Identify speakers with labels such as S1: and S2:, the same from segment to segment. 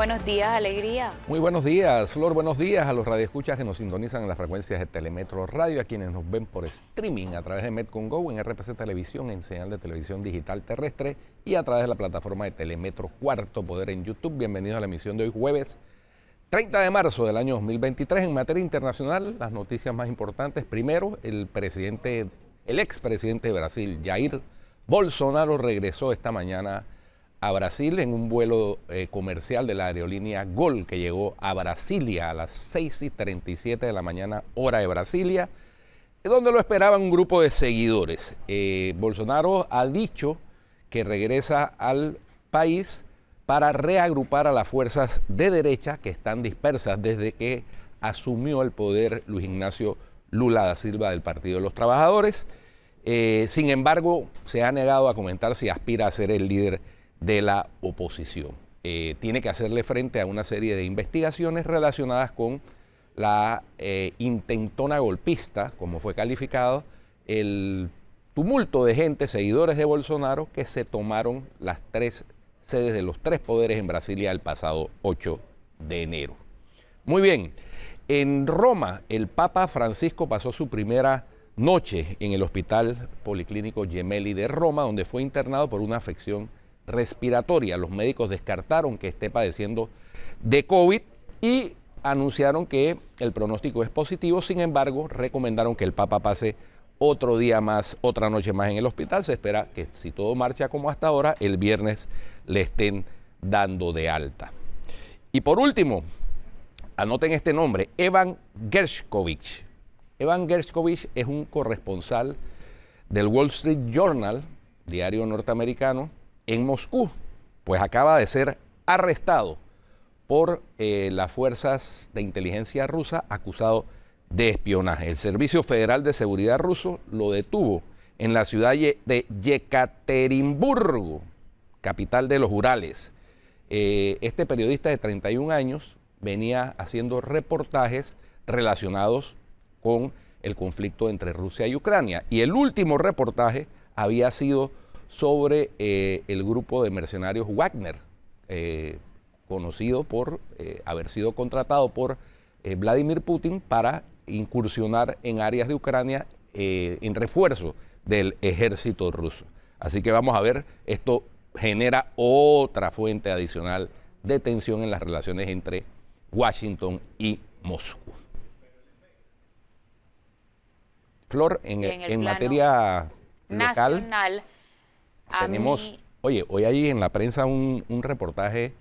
S1: buenos días, Alegría.
S2: Muy buenos días, Flor. Buenos días a los radioescuchas que nos sintonizan en las frecuencias de Telemetro Radio, a quienes nos ven por streaming a través de Metcon Go, en RPC Televisión, en señal de televisión digital terrestre y a través de la plataforma de Telemetro Cuarto Poder en YouTube. Bienvenidos a la emisión de hoy, jueves 30 de marzo del año 2023. En materia internacional, las noticias más importantes. Primero, el expresidente de Brasil, Jair Bolsonaro, regresó esta mañana a Brasil en un vuelo comercial de la aerolínea Gol, que llegó a Brasilia a las 6:37 de la mañana, hora de Brasilia, donde lo esperaban un grupo de seguidores. Bolsonaro ha dicho que regresa al país para reagrupar a las fuerzas de derecha que están dispersas desde que asumió el poder Luis Ignacio Lula da Silva del Partido de los Trabajadores. Sin embargo, se ha negado a comentar si aspira a ser el líder de la oposición. Tiene que hacerle frente a una serie de investigaciones relacionadas con la intentona golpista, como fue calificado, el tumulto de gente, seguidores de Bolsonaro, que se tomaron las tres sedes de los tres poderes en Brasilia el pasado 8 de enero. Muy bien, en Roma el Papa Francisco pasó su primera noche en el Hospital Policlínico Gemelli de Roma, donde fue internado por una afección respiratoria. Los médicos descartaron que esté padeciendo de COVID y anunciaron que el pronóstico es positivo. Sin embargo, recomendaron que el Papa pase otro día más, otra noche más en el hospital. Se espera que, si todo marcha como hasta ahora, el viernes le estén dando de alta. Y por último, anoten este nombre, Evan Gershkovich. Evan Gershkovich es un corresponsal del Wall Street Journal, diario norteamericano, en Moscú, pues acaba de ser arrestado por las fuerzas de inteligencia rusa, acusado de espionaje. El Servicio Federal de Seguridad ruso lo detuvo en la ciudad de Yekaterinburgo, capital de los Urales. Este periodista de 31 años venía haciendo reportajes relacionados con el conflicto entre Rusia y Ucrania. Y el último reportaje había sido sobre el grupo de mercenarios Wagner, conocido por haber sido contratado por Vladimir Putin para incursionar en áreas de Ucrania en refuerzo del ejército ruso. Así que vamos a ver, esto genera otra fuente adicional de tensión en las relaciones entre Washington y Moscú. Flor, en materia local,
S1: nacional,
S2: tenemos, oye, hoy hay en la prensa un reportaje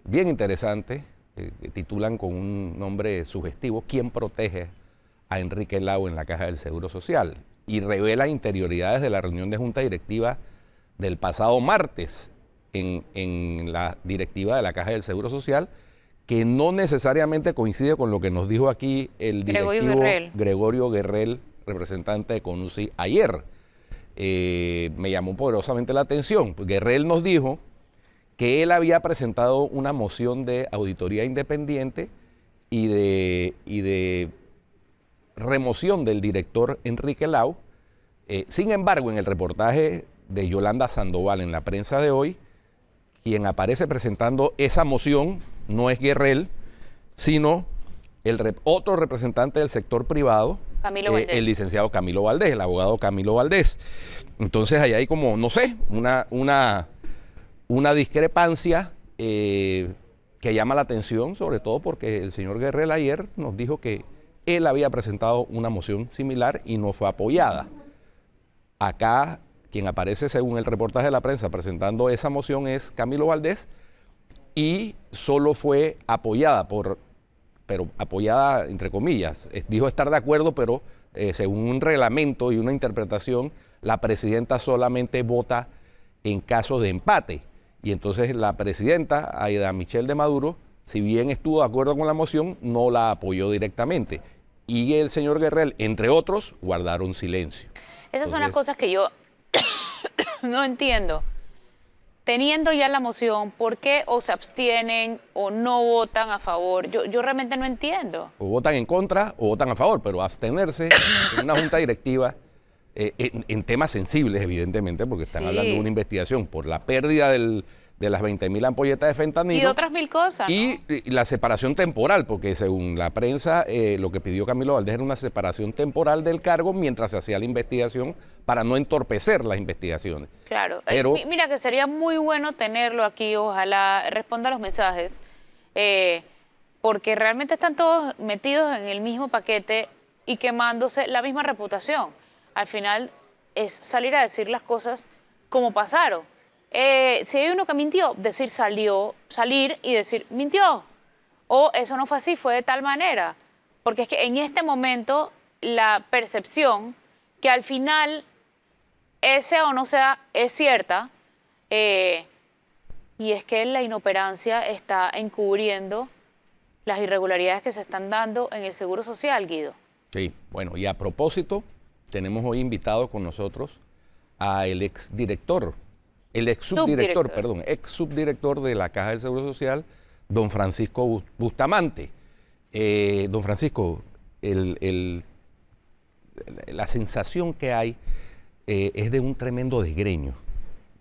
S2: bien interesante, que titulan con un nombre sugestivo, ¿Quién protege a Enrique Lau en la Caja del Seguro Social? Y revela interioridades de la reunión de junta directiva del pasado martes en la directiva de la Caja del Seguro Social, que no necesariamente coincide con lo que nos dijo aquí el directivo Gregorio Guerrell, representante de CONUSI, ayer. Me llamó poderosamente la atención. Guerrell nos dijo que él había presentado una moción de auditoría independiente y de remoción del director Enrique Lau. Sin embargo, en el reportaje de Yolanda Sandoval en la prensa de hoy, quien aparece presentando esa moción no es Guerrell, sino otro representante del sector privado, el licenciado Camilo Valdés, el abogado Camilo Valdés. Entonces ahí hay como, no sé, una discrepancia que llama la atención, sobre todo porque el señor Guerrell ayer nos dijo que él había presentado una moción similar y no fue apoyada. Acá, quien aparece según el reportaje de la prensa presentando esa moción es Camilo Valdés, y solo fue apoyada pero apoyada entre comillas. Dijo estar de acuerdo, pero según un reglamento y una interpretación, la presidenta solamente vota en caso de empate. Y entonces la presidenta, Aida Michel de Maduro, si bien estuvo de acuerdo con la moción, no la apoyó directamente. Y el señor Guerrell, entre otros, guardaron silencio.
S1: Esas son las cosas que yo no entiendo. Teniendo ya la moción, ¿por qué o se abstienen o no votan a favor? Yo realmente no entiendo.
S2: O votan en contra o votan a favor, pero abstenerse en una junta directiva en temas sensibles, evidentemente, porque están hablando de una investigación por la pérdida del de las 20.000 ampolletas de fentanilo.
S1: Y de otras 1000 cosas, ¿no?
S2: Y la separación temporal, porque según la prensa, lo que pidió Camilo Valdés era una separación temporal del cargo mientras se hacía la investigación para no entorpecer las investigaciones.
S1: Claro.
S2: Pero,
S1: mira que sería muy bueno tenerlo aquí, ojalá responda a los mensajes, porque realmente están todos metidos en el mismo paquete y quemándose la misma reputación. Al final es salir a decir las cosas como pasaron. Si hay uno que mintió, salir y decir, mintió. O eso no fue así, fue de tal manera. Porque es que en este momento la percepción, que al final, sea o no sea, es cierta, y es que la inoperancia está encubriendo las irregularidades que se están dando en el Seguro Social, Guido.
S2: sí, bueno, y a propósito, tenemos hoy invitado con nosotros al exdirector, ex subdirector de la Caja del Seguro Social, don Francisco Bustamante. Don Francisco, la sensación que hay es de un tremendo desgreño,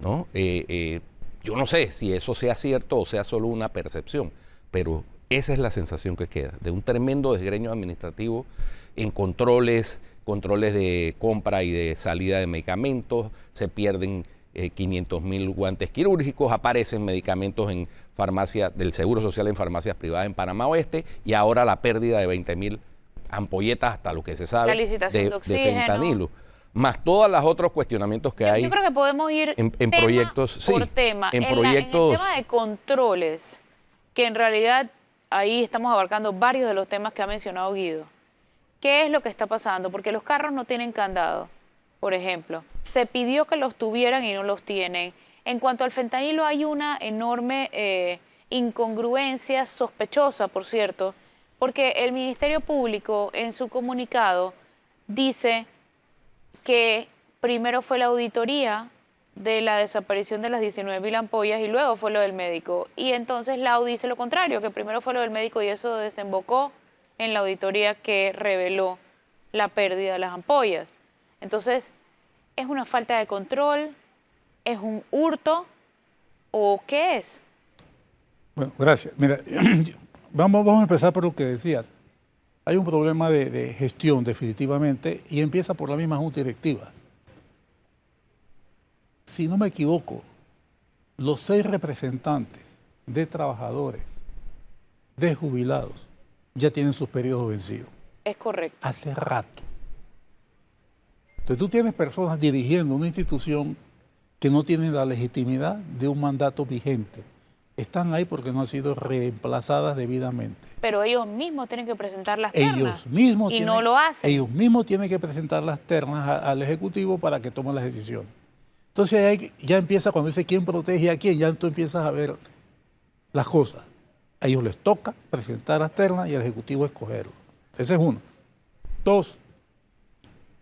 S2: ¿no? Yo no sé si eso sea cierto o sea solo una percepción, pero esa es la sensación que queda, de un tremendo desgreño administrativo en controles de compra y de salida de medicamentos, se pierden 500.000 guantes quirúrgicos, aparecen medicamentos en farmacias del Seguro Social en farmacias privadas en Panamá Oeste y ahora la pérdida de 20.000 ampolletas hasta lo que se sabe de fentanilo, más todos los otros cuestionamientos que hay.
S1: Yo creo que podemos ir
S2: en
S1: tema
S2: proyectos,
S1: por
S2: sí,
S1: tema.
S2: en
S1: En
S2: proyectos.
S1: el tema de controles, que en realidad ahí estamos abarcando varios de los temas que ha mencionado Guido. ¿Qué es lo que está pasando? Porque los carros no tienen candado, por ejemplo. Se pidió que los tuvieran y no los tienen. En cuanto al fentanilo, hay una enorme incongruencia sospechosa, por cierto, porque el Ministerio Público en su comunicado dice que primero fue la auditoría de la desaparición de las 19.000 ampollas y luego fue lo del médico. Y entonces la AUD dice lo contrario, que primero fue lo del médico y eso desembocó en la auditoría que reveló la pérdida de las ampollas. Entonces, ¿es una falta de control? ¿Es un hurto? ¿O qué es?
S3: Bueno, gracias. Mira, vamos a empezar por lo que decías. Hay un problema de gestión definitivamente y empieza por la misma junta directiva. Si no me equivoco, los 6 representantes de trabajadores, de jubilados, ya tienen sus periodos vencidos.
S1: Es correcto.
S3: Hace rato. Entonces tú tienes personas dirigiendo una institución que no tienen la legitimidad de un mandato vigente. Están ahí porque no han sido reemplazadas debidamente.
S1: Pero ellos mismos tienen que presentar las ternas.
S3: Ellos mismos
S1: y no lo hacen.
S3: Ellos mismos tienen que presentar las ternas al Ejecutivo para que tome las decisiones. Entonces ahí ya empieza cuando dice quién protege a quién, ya tú empiezas a ver las cosas. A ellos les toca presentar las ternas y al Ejecutivo escogerlo. Ese es uno. 2,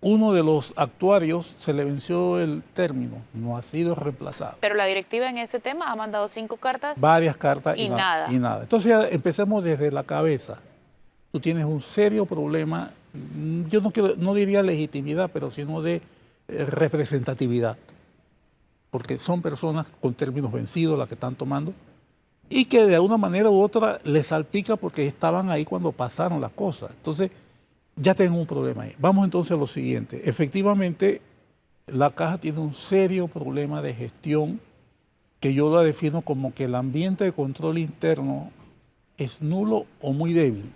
S3: uno de los actuarios se le venció el término, no ha sido reemplazado.
S1: Pero la directiva en ese tema ha mandado 5 cartas.
S3: Varias cartas
S1: y nada.
S3: Y nada. Entonces ya empecemos desde la cabeza. Tú tienes un serio problema, yo no diría legitimidad, pero sino de representatividad. Porque son personas con términos vencidos las que están tomando y que de una manera u otra les salpica porque estaban ahí cuando pasaron las cosas. Entonces, ya tengo un problema ahí. Vamos entonces a lo siguiente. Efectivamente, la Caja tiene un serio problema de gestión que yo la defino como que el ambiente de control interno es nulo o muy débil,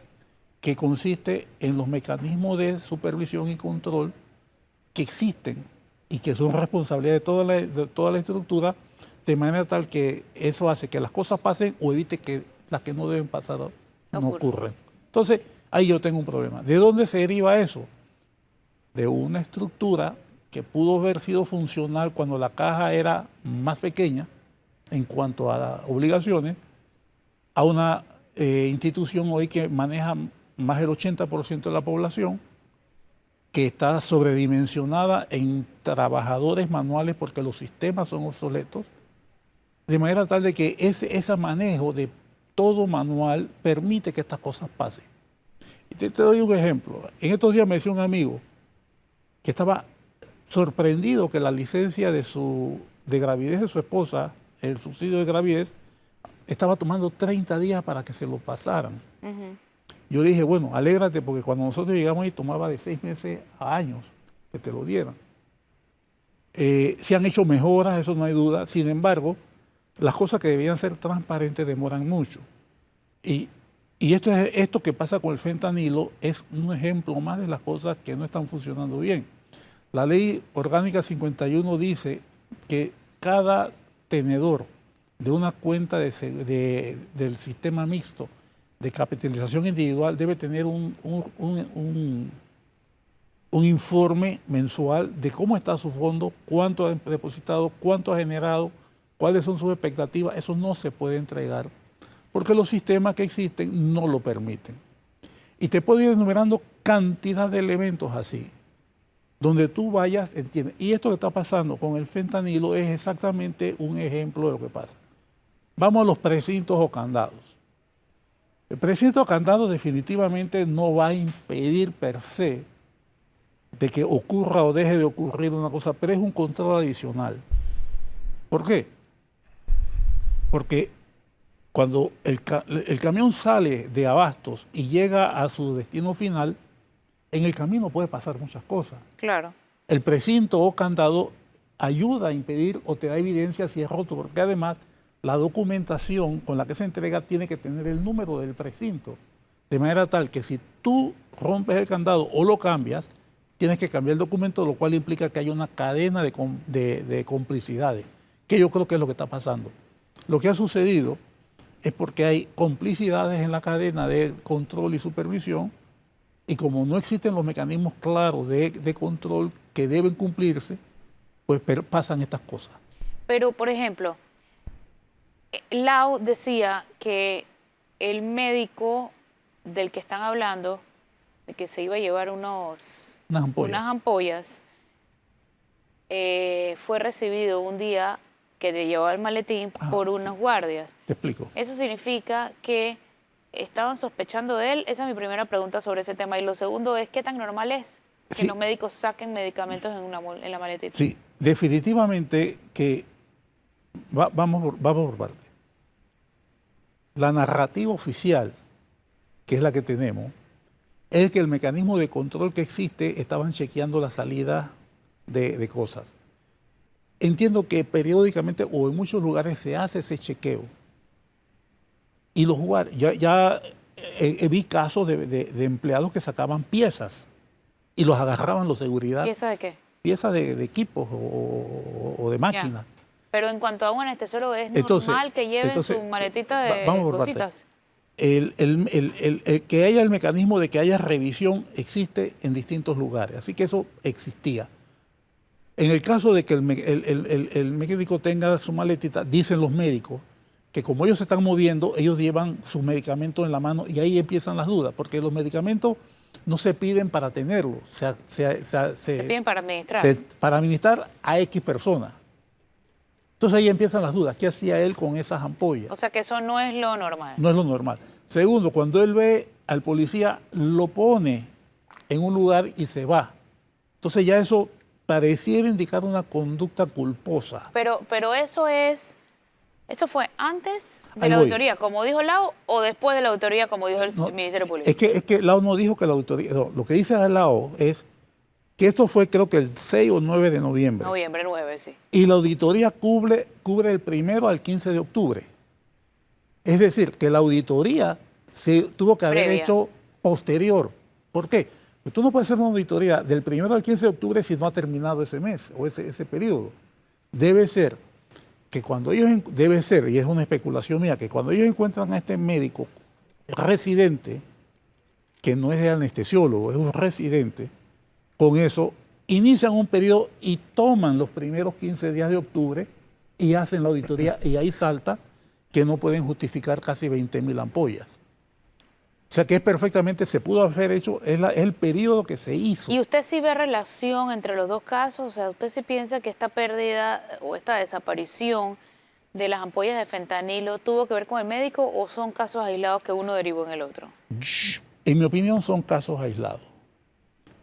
S3: que consiste en los mecanismos de supervisión y control que existen y que son responsabilidad de toda la estructura, de manera tal que eso hace que las cosas pasen o evite que las que no deben pasar no ocurran. Entonces, ahí yo tengo un problema. ¿De dónde se deriva eso? De una estructura que pudo haber sido funcional cuando la Caja era más pequeña en cuanto a obligaciones, a una institución hoy que maneja más del 80% de la población, que está sobredimensionada en trabajadores manuales porque los sistemas son obsoletos, de manera tal de que ese manejo de todo manual permite que estas cosas pasen. Y te doy un ejemplo. En estos días me decía un amigo que estaba sorprendido que la licencia de gravidez de su esposa el subsidio de gravidez, estaba tomando 30 días para que se lo pasaran. Yo le dije, bueno, alégrate porque cuando nosotros llegamos ahí tomaba de 6 meses a años que te lo dieran. Se han hecho mejoras, eso no hay duda. Sin embargo, las cosas que debían ser transparentes demoran mucho. Y esto que pasa con el fentanilo es un ejemplo más de las cosas que no están funcionando bien. La ley orgánica 51 dice que cada tenedor de una cuenta del sistema mixto de capitalización individual debe tener un informe mensual de cómo está su fondo, cuánto ha depositado, cuánto ha generado, cuáles son sus expectativas. Eso no se puede entregar porque los sistemas que existen no lo permiten. Y te puedo ir enumerando cantidad de elementos así, donde tú vayas, entiendes. Y esto que está pasando con el fentanilo es exactamente un ejemplo de lo que pasa. Vamos a los precintos o candados. El precinto o candado definitivamente no va a impedir per se de que ocurra o deje de ocurrir una cosa, pero es un control adicional. ¿Por qué? Porque cuando el camión sale de abastos y llega a su destino final, en el camino puede pasar muchas cosas.
S1: Claro.
S3: El precinto o candado ayuda a impedir o te da evidencia si es roto, porque además la documentación con la que se entrega tiene que tener el número del precinto, de manera tal que si tú rompes el candado o lo cambias, tienes que cambiar el documento, lo cual implica que hay una cadena de complicidades, que yo creo que es lo que está pasando. Lo que ha sucedido es porque hay complicidades en la cadena de control y supervisión, y como no existen los mecanismos claros de control que deben cumplirse, pues pasan estas cosas.
S1: Pero, por ejemplo, Lau decía que el médico del que están hablando, de que se iba a llevar unas ampollas, fue recibido un día que te llevaba el maletín por unos guardias.
S3: Te explico.
S1: Eso significa que estaban sospechando de él. Esa es mi primera pregunta sobre ese tema. Y lo segundo es, ¿qué tan normal es que los médicos saquen medicamentos en la maletita?
S3: Sí, definitivamente que vamos por parte. La narrativa oficial, que es la que tenemos, es que el mecanismo de control que existe estaban chequeando la salida de cosas. Entiendo que periódicamente o en muchos lugares se hace ese chequeo. Y los guardias, ya vi casos de empleados que sacaban piezas y los agarraban los seguridad.
S1: ¿Piezas de qué?
S3: Piezas de equipos o de máquinas.
S1: Ya. Pero en cuanto a un anestesiólogo, ¿es normal que lleven su maletita de cositas?
S3: El que haya el mecanismo de que haya revisión existe en distintos lugares, así que eso existía. En el caso de que el médico tenga su maletita, dicen los médicos que como ellos se están moviendo, ellos llevan sus medicamentos en la mano y ahí empiezan las dudas, porque los medicamentos no se piden para tenerlos, se
S1: piden para administrar.
S3: Para administrar a X personas. Entonces ahí empiezan las dudas. ¿Qué hacía él con esas ampollas?
S1: O sea que eso no es lo normal.
S3: No es lo normal. Segundo, cuando él ve al policía, lo pone en un lugar y se va. Entonces ya eso pareciera indicar una conducta culposa.
S1: Pero eso fue antes de la auditoría, como dijo Lau, o después de la auditoría, como dijo el Ministerio Público.
S3: Es que Lau no dijo que la auditoría... No, lo que dice Lau es que esto fue creo que el 6 o 9 de noviembre.
S1: Noviembre 9, sí.
S3: Y la auditoría cubre el 1 al 15 de octubre. Es decir, que la auditoría se tuvo que haber hecho posterior. ¿Por qué? Pues tú no puedes hacer una auditoría del 1 al 15 de octubre si no ha terminado ese mes o ese periodo. Debe ser que cuando ellos, y es una especulación mía, que cuando ellos encuentran a este médico residente, que no es el anestesiólogo, es un residente, con eso inician un periodo y toman los primeros 15 días de octubre y hacen la auditoría y ahí salta que no pueden justificar casi 20.000 ampollas. O sea que es perfectamente, se pudo haber hecho, es el periodo que se hizo.
S1: ¿Y usted sí ve relación entre los dos casos? O sea, ¿usted sí piensa que esta pérdida o esta desaparición de las ampollas de fentanilo tuvo que ver con el médico o son casos aislados que uno derivó en el otro?
S3: En mi opinión son casos aislados.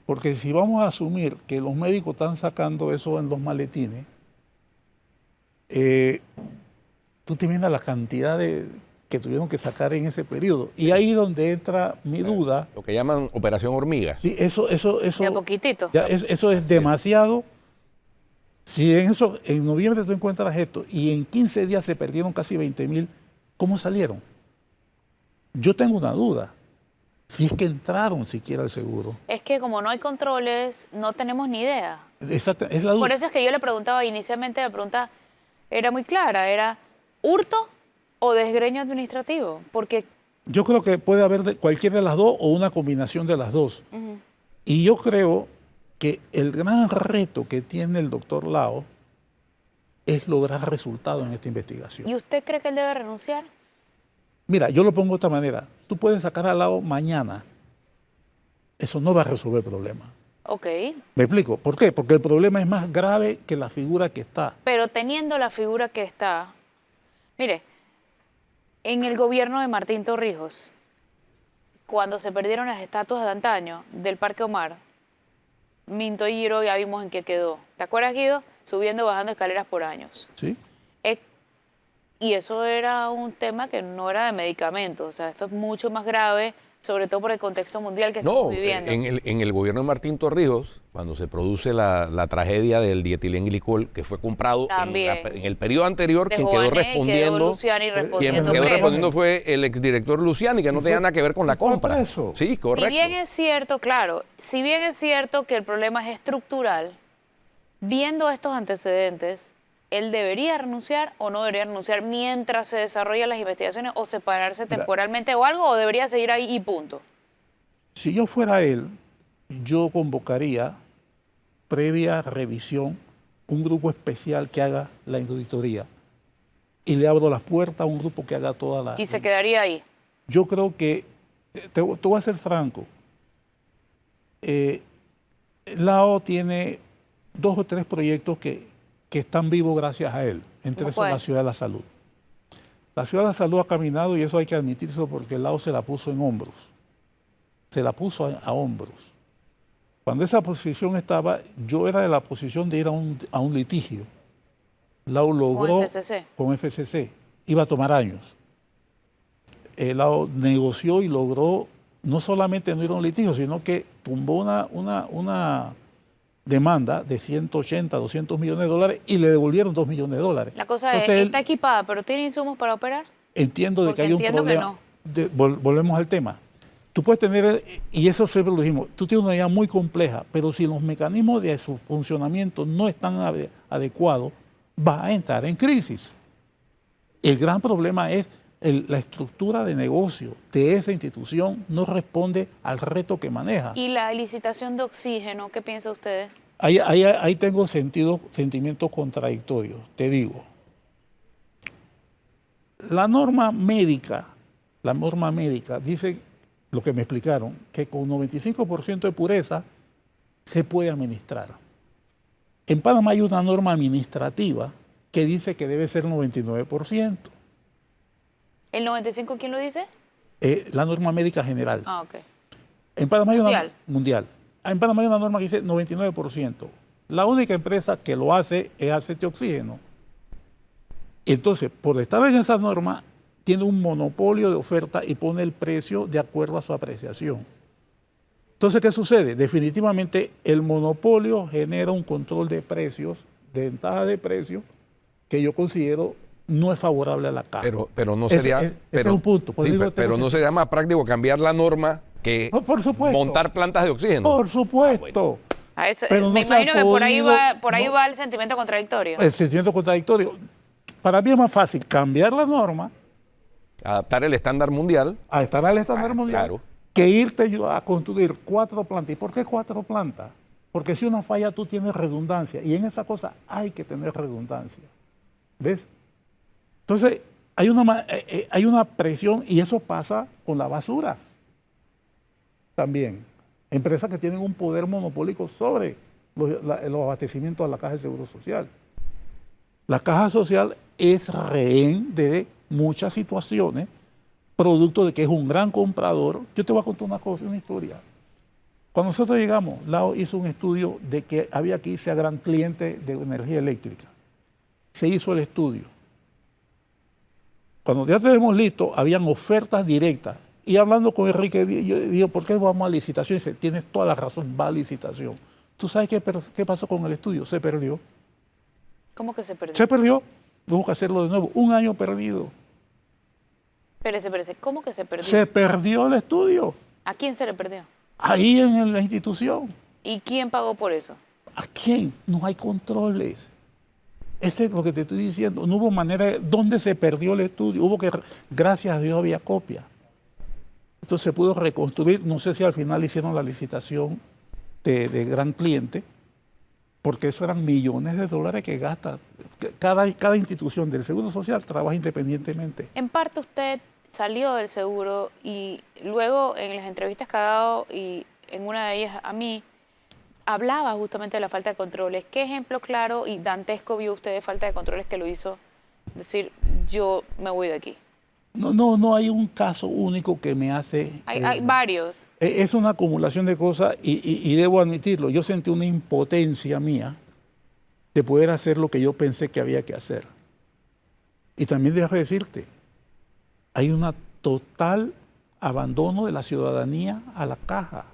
S3: Porque si vamos a asumir que los médicos están sacando eso en los maletines, Tú te imaginas la cantidad que tuvieron que sacar en ese periodo. Y ahí es donde entra mi duda.
S2: Lo que llaman operación hormiga.
S3: Sí, eso,
S1: De a poquitito.
S3: ya eso es demasiado. Si en noviembre tú encuentras esto y en 15 días se perdieron casi 20.000, ¿cómo salieron? Yo tengo una duda. Si es que entraron siquiera al seguro.
S1: Es que como no hay controles, no tenemos ni idea.
S3: Exacto, es la duda.
S1: Por eso es que yo le preguntaba inicialmente, la pregunta era muy clara, era hurto o desgreño administrativo, porque
S3: Yo creo que puede haber cualquiera de las dos o una combinación de las dos. Y yo creo que el gran reto que tiene el doctor Lao es lograr resultados en esta investigación.
S1: ¿y usted cree que él debe renunciar?
S3: Mira, yo lo pongo de esta manera. Tú puedes sacar a Lao mañana. Eso no va a resolver el problema.
S1: Ok,
S3: ¿Me explico? ¿Por qué? Porque el problema es más grave que la figura que está.
S1: pero teniendo la figura que está, mire, en el gobierno de Martín Torrijos, cuando se perdieron las estatuas de antaño del Parque Omar, Minto y Giro ya vimos en qué quedó. ¿Te acuerdas, Guido? Subiendo y bajando escaleras por años.
S3: ¿Sí?
S1: Y eso era un tema que no era de medicamentos. O sea, esto es mucho más grave, sobre todo por el contexto mundial que estamos
S2: No,
S1: viviendo.
S2: en el gobierno de Martín Torrijos, cuando se produce la tragedia del dietilenglicol, que fue comprado
S1: También.
S2: en el periodo anterior,
S1: De
S2: quien quedó
S1: Jovenet,
S2: respondiendo,
S1: quedó Luciani
S2: quien
S1: respondiendo
S2: quedó
S1: preso.
S2: respondiendo fue el exdirector Luciani, que no tenía nada que ver con la
S3: fue
S2: compra.
S3: preso.
S2: Sí, correcto.
S1: Si bien es cierto, claro, si bien es cierto que el problema es estructural, viendo estos antecedentes, ¿él debería renunciar o no debería renunciar mientras se desarrollan las investigaciones o separarse
S3: Mira.
S1: temporalmente o algo o debería seguir ahí y punto?
S3: Si yo fuera él, yo convocaría, previa revisión, un grupo especial que haga la auditoría y le abro las puertas a un grupo que haga toda la...
S1: Y se quedaría ahí.
S3: Yo creo que, te voy a ser franco, Lao tiene 2 o 3 proyectos que están vivos gracias a él, entre
S1: ¿Cómo
S3: esos
S1: cuál?
S3: la Ciudad de la Salud. La Ciudad de la Salud ha caminado y eso hay que admitírselo porque Lao se la puso en hombros. Se la puso a hombros. Cuando esa posición estaba, yo era de la posición de ir a un litigio. Lao logró
S1: FCC.
S3: con FCC. Iba a tomar años. Lao negoció y logró no solamente no ir a un litigio, sino que tumbó una demanda de 180, 200 millones de dólares y le devolvieron 2 millones de dólares.
S1: La cosa
S3: Entonces,
S1: es,
S3: él-
S1: ¿está equipada pero tiene insumos para operar?
S3: Entiendo de
S1: Porque
S3: que hay un
S1: entiendo que
S3: problema.
S1: no.
S3: Volvemos al tema. Tú puedes tener, y eso siempre lo dijimos, tú tienes una idea muy compleja, pero si los mecanismos de su funcionamiento no están adecuados, va a entrar en crisis. El gran problema es la estructura de negocio de esa institución no responde al reto que maneja.
S1: ¿Y la licitación de oxígeno, qué piensa usted?
S3: Ahí tengo sentimientos contradictorios, te digo. La norma médica dice, lo que me explicaron, que con 95% de pureza se puede administrar. En Panamá hay una norma administrativa que dice que debe ser 99%.
S1: ¿El 95 quién lo dice?
S3: La norma médica general.
S1: Ah, ok.
S3: En Panamá hay
S1: Mundial.
S3: una mundial. En Panamá hay una norma que dice 99%. La única empresa que lo hace es Acete Oxígeno. Entonces, por estar en esa norma, tiene un monopolio de oferta y pone el precio de acuerdo a su apreciación. Entonces, ¿qué sucede? Definitivamente el monopolio genera un control de precios, de ventaja de precios, que yo considero no es favorable a la caja.
S2: Pero no
S3: Ese-
S2: sería...
S3: ese
S2: pero,
S3: es un punto. Por
S2: sí,
S3: eso digo,
S2: pero
S3: tengo
S2: no sería más práctico cambiar la norma que
S3: No, por supuesto.
S2: montar plantas de oxígeno.
S3: Por supuesto.
S1: A eso,
S3: Pero
S1: me
S3: no se ha
S1: imagino que por ahí
S3: podido-
S1: va el sentimiento contradictorio.
S3: El sentimiento contradictorio. Para mí es más fácil cambiar la norma
S2: Adaptar el estándar mundial.
S3: a estar al estándar mundial
S2: claro.
S3: que irte yo a construir 4 plantas. ¿Y por qué 4 plantas? Porque si una falla tú tienes redundancia y en esa cosa hay que tener redundancia. ¿Ves? Entonces hay una presión y eso pasa con la basura también. Empresas que tienen un poder monopólico sobre los abastecimientos a la Caja de Seguro Social. La Caja Social es rehén de muchas situaciones, producto de que es un gran comprador. Yo te voy a contar una cosa, una historia. Cuando nosotros llegamos, Lao hizo un estudio de que había que irse a gran cliente de energía eléctrica. Se hizo el estudio. Cuando ya tenemos listo, habían ofertas directas. Y hablando con Enrique, yo digo, ¿por qué vamos a licitación? Y dice, tienes toda la razón, va a licitación. ¿Tú sabes qué pasó con el estudio? Se perdió.
S1: ¿Cómo que se perdió?
S3: Se perdió. Tuvo que hacerlo de nuevo. 1 año perdido.
S1: Espérese, ¿cómo que se perdió?
S3: Se perdió el estudio.
S1: ¿A quién se le perdió?
S3: Ahí en la institución.
S1: ¿Y quién pagó por eso?
S3: ¿A quién? No hay controles. Ese es lo que te estoy diciendo. No hubo manera de... ¿Dónde se perdió el estudio? Hubo que... Gracias a Dios había copia. Entonces se pudo reconstruir. No sé si al final hicieron la licitación de gran cliente, porque eso eran millones de dólares que gasta. Cada institución del Seguro Social trabaja independientemente.
S1: En parte usted salió del seguro y luego en las entrevistas que ha dado, y en una de ellas a mí, hablaba justamente de la falta de controles. ¿Qué ejemplo claro y dantesco vio usted de falta de controles que lo hizo decir, yo me voy de aquí?
S3: No hay un caso único que me hace...
S1: Hay varios.
S3: Es una acumulación de cosas y debo admitirlo. Yo sentí una impotencia mía de poder hacer lo que yo pensé que había que hacer. Y también dejo decirte, hay un total abandono de la ciudadanía a la caja.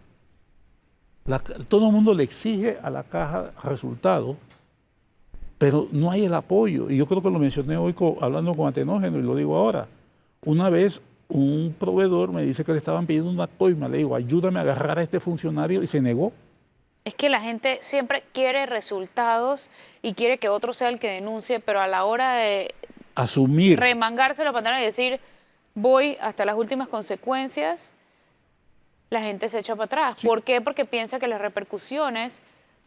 S3: Todo el mundo le exige a la caja resultados, pero no hay el apoyo. Y yo creo que lo mencioné hoy hablando con Atenógeno y lo digo ahora. Una vez un proveedor me dice que le estaban pidiendo una coima. Le digo, ayúdame a agarrar a este funcionario y se negó.
S1: Es que la gente siempre quiere resultados y quiere que otro sea el que denuncie, pero a la hora de
S3: asumir,
S1: remangarse los pantalones y decir, voy hasta las últimas consecuencias, la gente se echa para atrás.
S3: Sí.
S1: ¿Por qué? Porque piensa que las repercusiones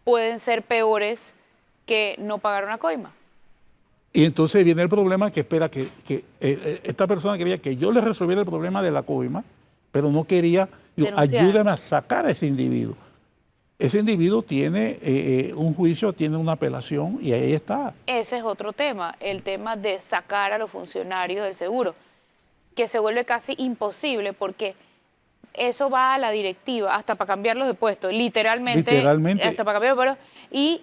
S1: pueden ser peores que no pagar una coima.
S3: Y entonces viene el problema que espera que esta persona quería que yo le resolviera el problema de la coima, pero no quería, ayúdame a sacar a ese individuo. Ese individuo tiene un juicio, tiene una apelación y ahí está.
S1: Ese es otro tema, el tema de sacar a los funcionarios del seguro, que se vuelve casi imposible porque eso va a la directiva, hasta para cambiarlos de puesto, literalmente. Hasta para cambiarlos de puesto. Y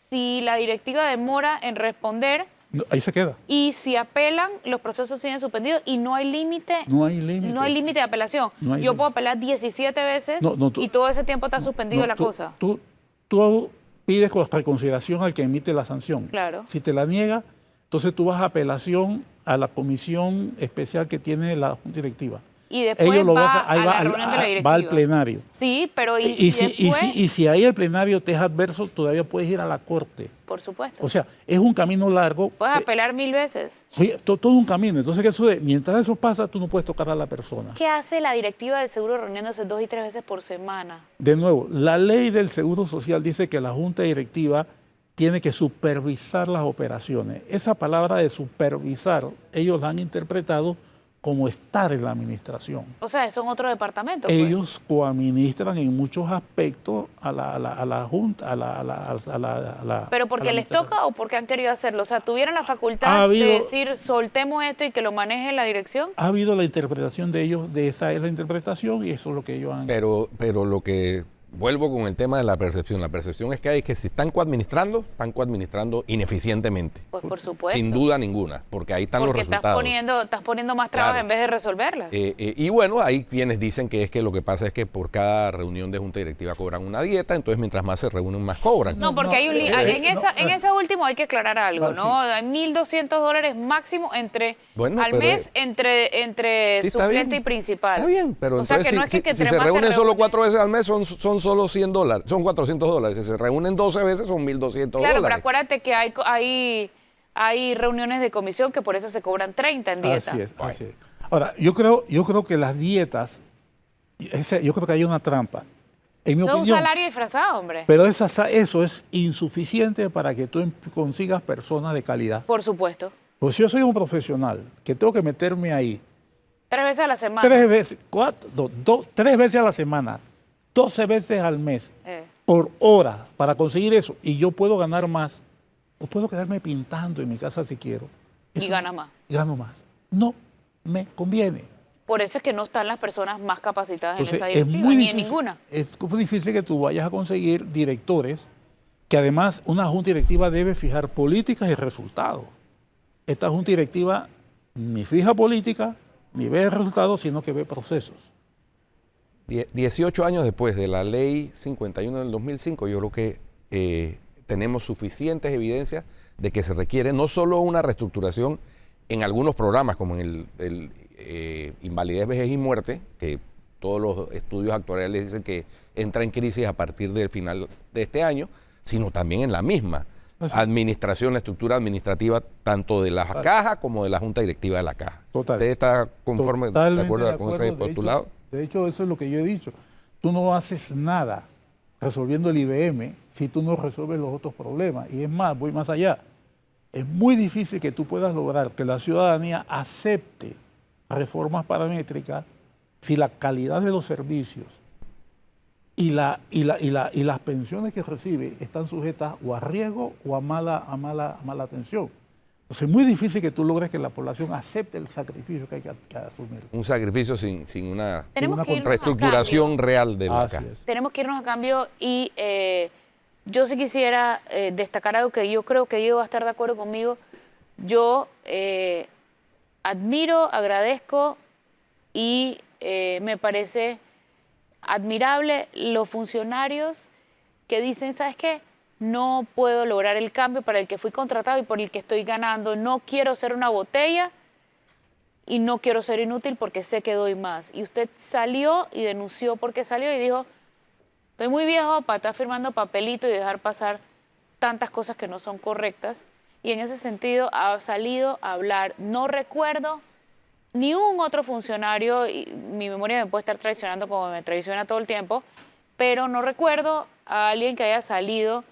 S1: si la directiva demora en responder,
S3: ahí se queda.
S1: Y si apelan, los procesos siguen suspendidos y no hay límite.
S3: No hay límite.
S1: No hay límite de apelación. Yo puedo apelar 17 veces y todo ese tiempo está suspendido la cosa.
S3: Tú pides con reconsideración al que emite la sanción.
S1: Claro.
S3: Si te la niega, entonces tú vas a apelación a la comisión especial que tiene la Junta Directiva.
S1: Y después
S3: va al plenario.
S1: Sí, pero
S3: si ahí el plenario te es adverso, todavía puedes ir a la corte.
S1: Por supuesto.
S3: O sea, es un camino largo.
S1: Puedes apelar 1000 veces.
S3: Oye, todo un camino. Entonces, ¿qué sucede? Mientras eso pasa, tú no puedes tocar a la persona.
S1: ¿Qué hace la directiva del seguro reuniéndose 2 y 3 veces por semana?
S3: De nuevo, la ley del Seguro Social dice que la Junta Directiva tiene que supervisar las operaciones. Esa palabra de supervisar, ellos la han interpretado como estar en la administración.
S1: O sea, son otro departamento.
S3: Ellos coadministran en muchos aspectos a la Junta, a la
S1: ¿Pero porque les toca o porque han querido hacerlo? O sea, ¿tuvieron la facultad de decir, soltemos esto y que lo maneje la dirección?
S3: Ha habido la interpretación de ellos, de esa es la interpretación y eso es lo que ellos han...
S2: Pero lo que... Vuelvo con el tema de la percepción. La percepción es que si están coadministrando ineficientemente.
S1: Pues por supuesto.
S2: Sin duda ninguna, porque ahí están los resultados.
S1: Estás poniendo más trabas en vez de resolverlas.
S2: Y bueno, hay quienes dicen que es que lo que pasa es que por cada reunión de junta directiva cobran una dieta, entonces mientras más se reúnen, más cobran.
S1: No, porque hay un en esa última hay que aclarar algo, ¿no? Hay $1.200 máximo al mes entre suplente y principal.
S2: Está bien, pero
S1: o sea, que no es que
S2: si se reúnen solo 4 veces al mes, son solo $100, son $400. Si se reúnen 12 veces, son $1.200.
S1: Claro, pero acuérdate que hay reuniones de comisión que por eso se cobran 30 en dieta.
S3: Así es. Ahora, yo creo que las dietas, yo creo que hay una trampa. En mi opinión,
S1: es un salario disfrazado, hombre.
S3: Pero eso es insuficiente para que tú consigas personas de calidad.
S1: Por supuesto.
S3: Pues si yo soy un profesional que tengo que meterme ahí
S1: 3 veces a la semana.
S3: 3 veces, 3 veces a la semana, 12 veces al mes, por hora, para conseguir eso. Y yo puedo ganar más. O puedo quedarme pintando en mi casa si quiero.
S1: Y gana más.
S3: Gano más. No me conviene.
S1: Por eso es que no están las personas más capacitadas
S3: Entonces,
S1: en esa directiva, ni en ninguna.
S3: Es muy difícil que tú vayas a conseguir directores que además una junta directiva debe fijar políticas y resultados. Esta junta directiva ni fija política, ni ve resultados, sino que ve procesos.
S2: 18 años después de la ley 51 del 2005, yo creo que tenemos suficientes evidencias de que se requiere no solo una reestructuración en algunos programas, como en el invalidez, vejez y muerte, que todos los estudios actuariales dicen que entra en crisis a partir del final de este año, sino también en la misma administración, la estructura administrativa, tanto de la caja como de la junta directiva de la caja.
S3: Total.
S2: ¿Usted está conforme, de acuerdo con ese postulado?
S3: De hecho, eso es lo que yo he dicho. Tú no haces nada resolviendo el IBM si tú no resuelves los otros problemas. Y es más, voy más allá. Es muy difícil que tú puedas lograr que la ciudadanía acepte reformas paramétricas si la calidad de los servicios y las pensiones que recibe están sujetas o a riesgo o a mala atención. Entonces es muy difícil que tú logres que la población acepte el sacrificio que hay que asumir.
S2: Un sacrificio sin una
S1: reestructuración
S2: real de la
S3: Así
S2: caja.
S3: es.
S1: Tenemos que irnos a cambio y yo sí quisiera destacar algo que yo creo que Guido va a estar de acuerdo conmigo. Yo admiro, agradezco y me parece admirable los funcionarios que dicen, ¿sabes qué? No puedo lograr el cambio para el que fui contratado y por el que estoy ganando. No quiero ser una botella y no quiero ser inútil porque sé que doy más. Y usted salió y denunció porque salió y dijo, estoy muy viejo para estar firmando papelito y dejar pasar tantas cosas que no son correctas. Y en ese sentido ha salido a hablar. No recuerdo ni un otro funcionario, y mi memoria me puede estar traicionando como me traiciona todo el tiempo, pero no recuerdo a alguien que haya salido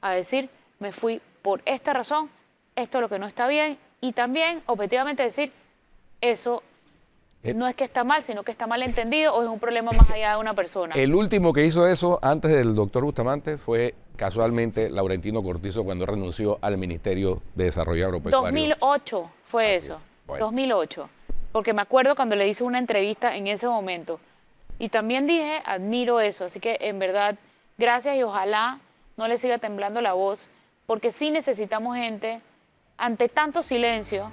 S1: a decir, me fui por esta razón, esto es lo que no está bien, y también objetivamente decir, eso no es que está mal, sino que está mal entendido o es un problema más allá de una persona.
S2: El último que hizo eso antes del doctor Bustamante fue casualmente Laurentino Cortizo cuando renunció al Ministerio de Desarrollo Agropecuario.
S1: 2008 fue
S2: Así
S1: eso,
S2: es. Bueno.
S1: 2008, porque me acuerdo cuando le hice una entrevista en ese momento. Y también dije, admiro eso, así que en verdad, gracias y ojalá no le siga temblando la voz, porque sí necesitamos gente, ante tanto silencio,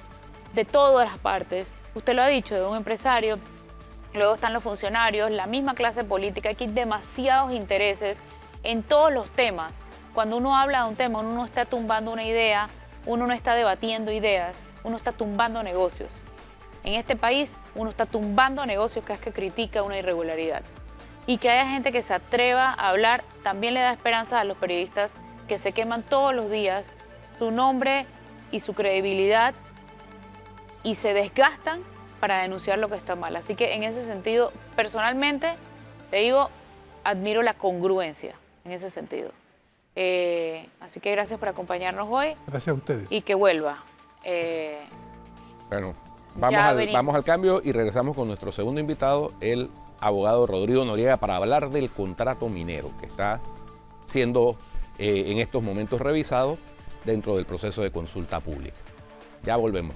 S1: de todas las partes, usted lo ha dicho, de un empresario, luego están los funcionarios, la misma clase política, aquí hay demasiados intereses en todos los temas. Cuando uno habla de un tema, uno no está tumbando una idea, uno no está debatiendo ideas, uno está tumbando negocios. En este país, uno está tumbando negocios que es que critica una irregularidad. Y que haya gente que se atreva a hablar también le da esperanza a los periodistas que se queman todos los días su nombre y su credibilidad y se desgastan para denunciar lo que está mal. Así que en ese sentido, personalmente, te digo, admiro la congruencia en ese sentido. Así que gracias por acompañarnos hoy.
S3: Gracias a ustedes.
S1: Y que vuelva.
S2: Bueno,
S1: Ya
S2: vamos al cambio y regresamos con nuestro segundo invitado, el abogado Rodrigo Noriega, para hablar del contrato minero que está siendo en estos momentos revisado dentro del proceso de consulta pública. Ya volvemos.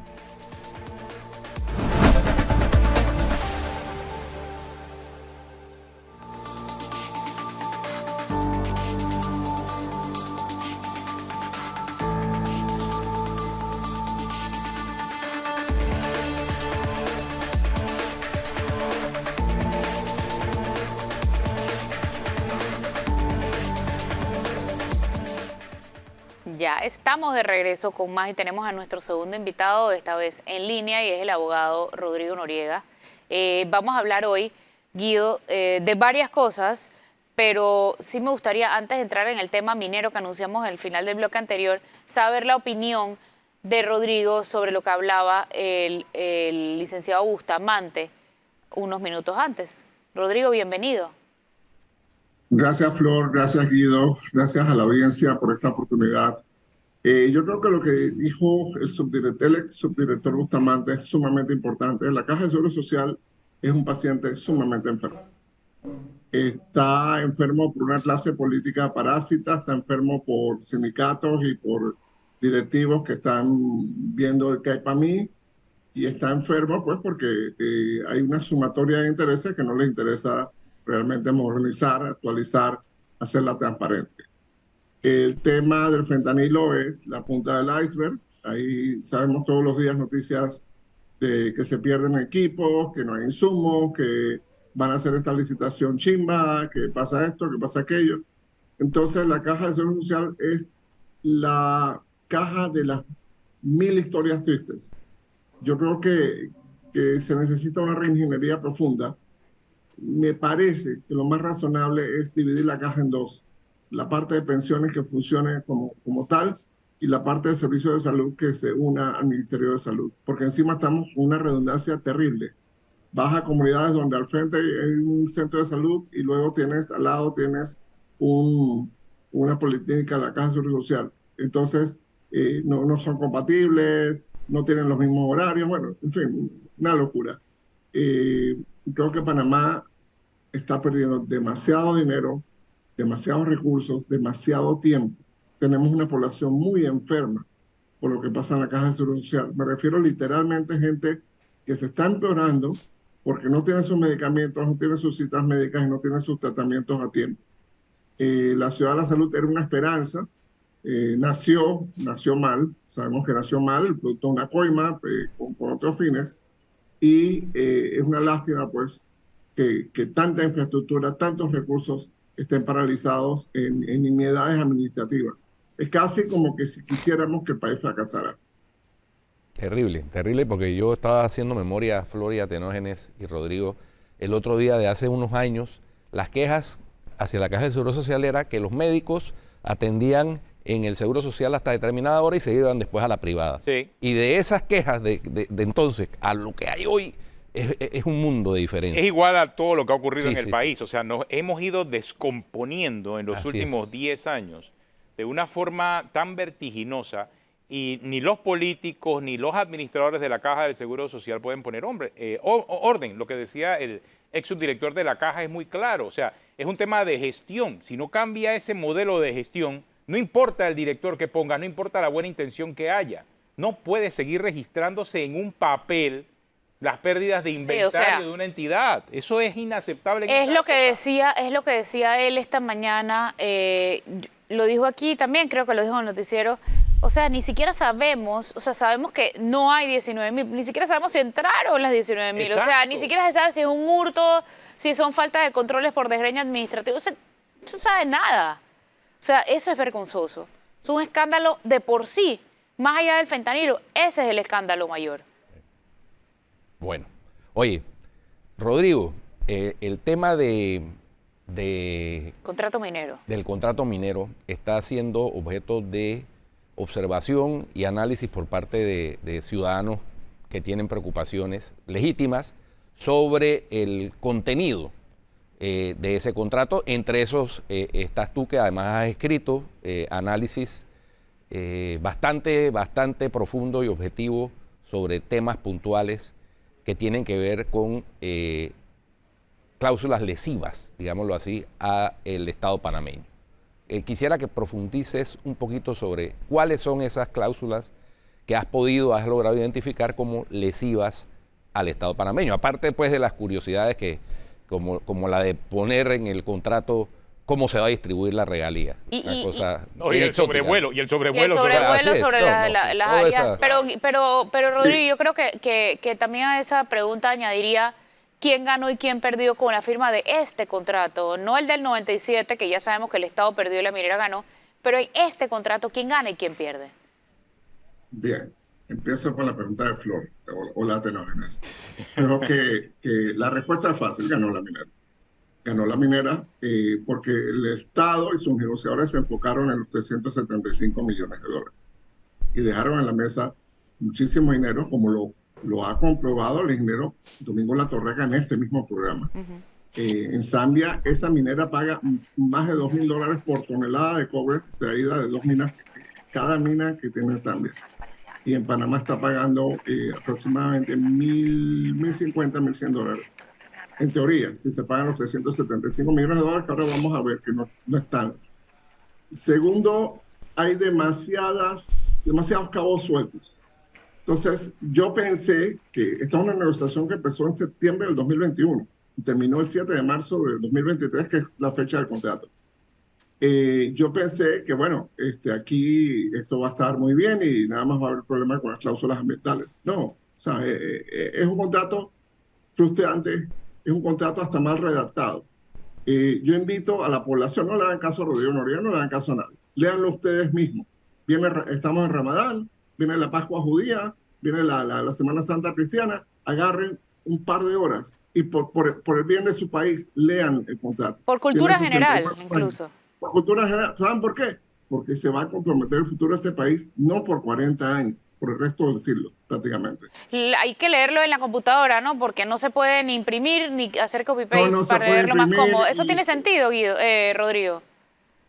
S1: Ya estamos de regreso con más y tenemos a nuestro segundo invitado, esta vez en línea, y es el abogado Rodrigo Noriega. Vamos a hablar hoy, Guido, de varias cosas, pero sí me gustaría, antes de entrar en el tema minero que anunciamos al final del bloque anterior, saber la opinión de Rodrigo sobre lo que hablaba el licenciado Bustamante unos minutos antes. Rodrigo, bienvenido.
S4: Gracias, Flor, gracias, Guido, gracias a la audiencia por esta oportunidad. Yo creo que lo que dijo el ex subdirector Bustamante es sumamente importante. La Caja de Seguro Social es un paciente sumamente enfermo. Está enfermo por una clase política parásita, está enfermo por sindicatos y por directivos que están viendo el que hay para mí, y está enfermo pues porque hay una sumatoria de intereses que no le interesa realmente modernizar, actualizar, hacerla transparente. El tema del fentanilo es la punta del iceberg. Ahí sabemos todos los días noticias de que se pierden equipos, que no hay insumos, que van a hacer esta licitación chimba, que pasa esto, que pasa aquello. Entonces, la caja de seguro social es la caja de las 1000 historias tristes. Yo creo que se necesita una reingeniería profunda. Me parece que lo más razonable es dividir la caja en dos. La parte de pensiones que funcione como tal y la parte de servicios de salud que se una al Ministerio de Salud. Porque encima estamos con una redundancia terrible. Vas a comunidades donde al frente hay un centro de salud y luego tienes al lado tienes una política de la Caja de Seguro Social. Entonces, no son compatibles, no tienen los mismos horarios, bueno, en fin, una locura. Creo que Panamá está perdiendo demasiado dinero, demasiados recursos, demasiado tiempo. Tenemos una población muy enferma por lo que pasa en la Caja de Seguro Social. Me refiero literalmente a gente que se está empeorando porque no tiene sus medicamentos, no tiene sus citas médicas y no tiene sus tratamientos a tiempo. La Ciudad de la Salud era una esperanza, nació mal, sabemos que nació mal, producto de una coima con otros fines, y es una lástima pues que tanta infraestructura, tantos recursos estén paralizados en nimiedades administrativas. Es casi como que si quisiéramos que el país fracasara.
S2: Terrible, terrible, porque yo estaba haciendo memoria, Floria, Tenógenes y Rodrigo, el otro día de hace unos años, las quejas hacia la Caja de Seguro Social era que los médicos atendían en el Seguro Social hasta determinada hora y se iban después a la privada.
S5: Sí.
S2: Y de esas quejas de entonces a lo que hay hoy es un mundo de diferencia.
S5: Es igual a todo lo que ha ocurrido
S2: Sí,
S5: en el
S2: sí,
S5: país. O sea, nos hemos ido descomponiendo en los
S2: Así
S5: últimos
S2: es.
S5: 10 años de una forma tan vertiginosa y ni los políticos ni los administradores de la Caja del Seguro Social pueden poner orden. Lo que decía el ex subdirector de la Caja es muy claro. O sea, es un tema de gestión. Si no cambia ese modelo de gestión, no importa el director que ponga, no importa la buena intención que haya, no puede seguir registrándose en un papel las pérdidas de inventario de una entidad. Eso es inaceptable.
S1: Es lo que decía él esta mañana, lo dijo aquí también, creo que lo dijo en el noticiero. O sea, ni siquiera sabemos, sabemos que no hay 19.000, ni siquiera sabemos si entraron las 19.000. O sea, ni siquiera se sabe si es un hurto, si son falta de controles por desgreño administrativo. O sea, no se sabe nada. O sea, eso es vergonzoso. Es un escándalo de por sí. Más allá del fentanilo, ese es el escándalo mayor.
S2: Bueno, oye, Rodrigo, el tema
S1: Contrato minero.
S2: del contrato minero está siendo objeto de observación y análisis por parte de ciudadanos que tienen preocupaciones legítimas sobre el contenido de ese contrato. Entre esos estás tú, que además has escrito análisis bastante profundo y objetivo sobre temas puntuales que tienen que ver con cláusulas lesivas, digámoslo así, a el Estado panameño. Quisiera que profundices un poquito sobre cuáles son esas cláusulas que has logrado identificar como lesivas al Estado panameño, aparte pues de las curiosidades que, como la de poner en el contrato cómo se va a distribuir la regalía.
S5: Y el sobrevuelo sobre
S1: las áreas. Pero Rodrigo, yo creo que también a esa pregunta añadiría quién ganó y quién perdió con la firma de este contrato, no el del 97, que ya sabemos que el Estado perdió y la minera ganó, pero en este contrato, ¿quién gana y quién pierde?
S4: Bien, empiezo con la pregunta de Flor, o la Tenógenes. Creo que la respuesta es fácil, ganó la minera. Ganó la minera porque el Estado y sus negociadores se enfocaron en los 375 millones de dólares y dejaron en la mesa muchísimo dinero, como lo ha comprobado el ingeniero Domingo Latorrega en este mismo programa. En Zambia, esa minera paga más de $2.000 por tonelada de cobre extraída de 2 minas, cada mina que tiene en Zambia. Y en Panamá está pagando aproximadamente $1.050, $1.100. En teoría, si se pagan los 375 millones de dólares, que ahora vamos a ver que no están. Segundo, hay demasiados cabos sueltos. Entonces, yo pensé que esta es una negociación que empezó en septiembre del 2021 y terminó el 7 de marzo del 2023, que es la fecha del contrato. Yo pensé que, bueno, aquí esto va a estar muy bien y nada más va a haber problema con las cláusulas ambientales. No, O sea, es un contrato frustrante, es un contrato hasta mal redactado. Yo invito a la población, no le hagan caso a Rodrigo Noriega, no le hagan caso a nadie. Léanlo ustedes mismos. Estamos en Ramadán, viene la Pascua judía, viene la Semana Santa cristiana. Agarren un par de horas y por el bien de su país, lean el contrato.
S1: Por cultura
S4: Tiene
S1: general,
S4: 64 años.
S1: incluso.
S4: Por cultura general. ¿Saben por qué? Porque se va a comprometer el futuro de este país no por 40 años, por el resto del siglo, prácticamente.
S1: Hay que leerlo en la computadora, ¿no? Porque no se puede ni imprimir ni hacer copy-paste
S4: No se
S1: para
S4: puede
S1: leerlo más
S4: imprimir
S1: cómodo. ¿Eso
S4: y-
S1: tiene sentido, Guido, Rodrigo?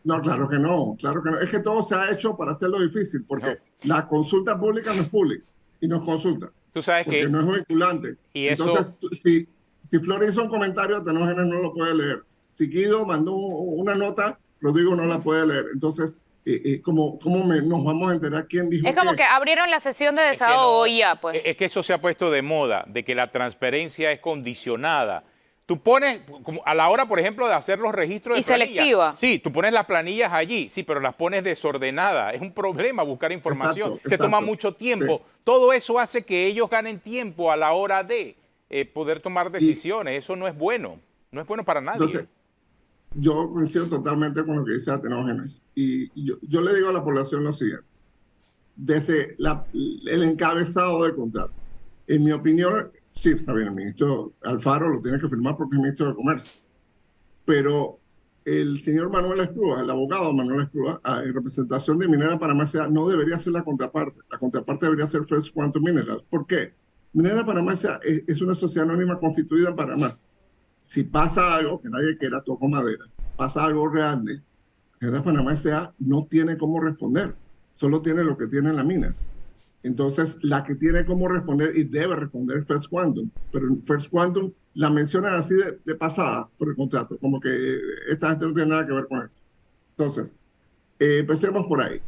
S4: No, claro que no, claro que no. Es que todo se ha hecho para hacerlo difícil, porque
S5: No.
S4: la consulta pública no es pública y no es consulta,
S5: Tú sabes
S4: porque
S5: que,
S4: no es vinculante.
S5: y
S4: Entonces,
S5: eso,
S4: si Flor hizo un comentario, Tenógenes no lo puede leer. Si Guido mandó una nota, Rodrigo no la puede leer. Entonces, ¿cómo nos vamos a enterar quién dijo
S1: Es como
S4: qué?
S1: que abrieron la sesión de
S5: es que
S1: desahogo
S5: no-
S1: y ya, pues.
S5: es que eso se ha puesto de moda, de que la transparencia es condicionada. Tú pones, como a la hora, por ejemplo, de hacer los registros de
S1: Y
S5: planillas.
S1: selectiva.
S5: Sí, tú pones las planillas allí, sí, pero las pones desordenadas. Es un problema buscar información.
S4: Exacto,
S5: Te toma
S4: exacto.
S5: mucho tiempo.
S4: Sí.
S5: Todo eso hace que ellos ganen tiempo a la hora de poder tomar decisiones. Eso no es bueno. No es bueno para nadie.
S4: Entonces, yo coincido totalmente con lo que dice Atenógenes. Y yo le digo a la población lo siguiente. Desde el encabezado del contrato, en mi opinión, sí, está bien, el ministro Alfaro lo tiene que firmar porque es ministro de Comercio. Pero el señor Manuel Esprúa, el abogado Manuel Esprúa, en representación de Minera Panamá S.A., no debería ser la contraparte. La contraparte debería ser First Quantum Minerals. ¿Por qué? Minera Panamá S.A. es una sociedad anónima constituida en Panamá. Si pasa algo, que nadie quiera, toco madera, pasa algo grande, Minera Panamá S.A. no tiene cómo responder, solo tiene lo que tiene en la mina. Entonces, la que tiene cómo responder y debe responder First Quantum, pero en First Quantum la mencionan así de pasada por el contrato, como que esta gente no tiene nada que ver con esto. Entonces, empecemos por ahí.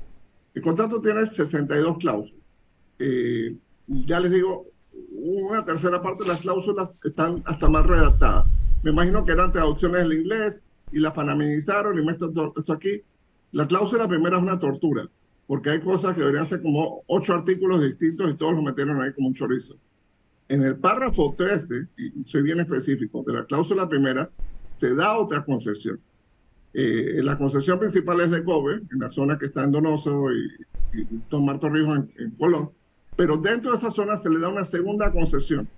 S4: El contrato tiene 62 cláusulas. Ya les digo, una tercera parte de las cláusulas están hasta mal redactadas. Me imagino que eran traducciones del inglés y las panamenizaron y me esto aquí. La cláusula primera es una tortura, porque hay cosas que deberían ser como 8 artículos distintos y todos los metieron ahí como un chorizo. En el párrafo 13, y soy bien específico, de la cláusula primera, se da otra concesión. La concesión principal es de Kobe, en la zona que está en Donoso y Don Marto Ríos en Colón, pero dentro de esa zona se le da una segunda concesión,